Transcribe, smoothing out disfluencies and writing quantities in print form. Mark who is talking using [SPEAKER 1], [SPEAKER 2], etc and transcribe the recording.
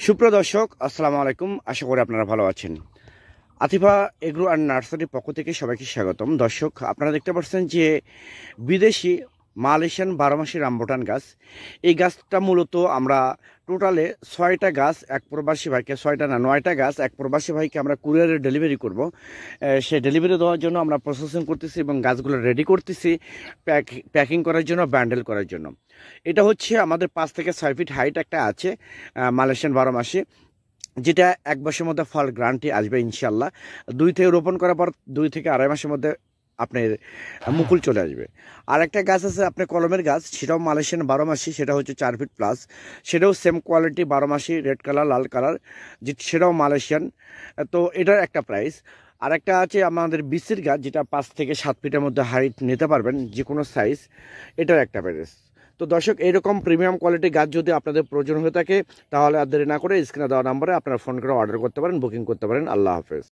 [SPEAKER 1] সুপ্রিয় দর্শক, আসসালামু আলাইকুম। আশা করি আপনারা ভালো আছেন। আতিফা এগ্রো অ্যান্ড নার্সারির পক্ষ থেকে সবাইকে স্বাগতম। দর্শক, আপনারা দেখতে পাচ্ছেন যে বিদেশি মালয়েশিয়ান 12 মাসি রামবুটান গাছ। এই গাছটা মূলত আমরা টোটালে 6টা গাছ এক প্রবাসী ভাইকে, 6টা না 9টা গাছ এক প্রবাসী ভাইকে আমরা কুরিয়ারে ডেলিভারি করব। সেই ডেলিভারি দেওয়ার জন্য আমরা প্রসেসিং করতেছি এবং গাছগুলো রেডি করতেছি প্যাকিং করার জন্য, ব্যান্ডেল করার জন্য। এটা হচ্ছে আমাদের 5 থেকে 6 ফিট হাইট একটা আছে মালয়েশিয়ান 12 মাসি, যেটা 1 বছরের মধ্যে ফল গ্রান্টি আসবে ইনশাল্লাহ। 2 থেকে রোপণ করার পর 2 থেকে আড়াই মাসের মধ্যে আপনার মুকুল চলে আসবে। আর একটা গাছ আছে আপনার কলমের গাছ, সেটাও মালয়েশিয়ান 12 মাসি, সেটা হচ্ছে 4 ফিট প্লাস, সেটাও সেম কোয়ালিটি 12 মাসি, রেড কালার লাল কালার, যে সেটাও মালয়েশিয়ান। তো এটার একটা প্রাইস। আর একটা আছে আমাদের বিসির গাছ, যেটা 5 থেকে 7 ফিটের মধ্যে হাইট নিতে পারবেন, যে কোনো সাইজ, এটার একটা প্রাইস। তো দর্শক, এইরকম প্রিমিয়াম কোয়ালিটির গাছ যদি আপনাদের প্রয়োজন হয়ে থাকে, তাহলে আর দেরি না করে স্ক্রিনে দেওয়া নম্বরে আপনারা ফোন করে অর্ডার করতে পারেন, বুকিং করতে পারেন। আল্লাহ হাফেজ।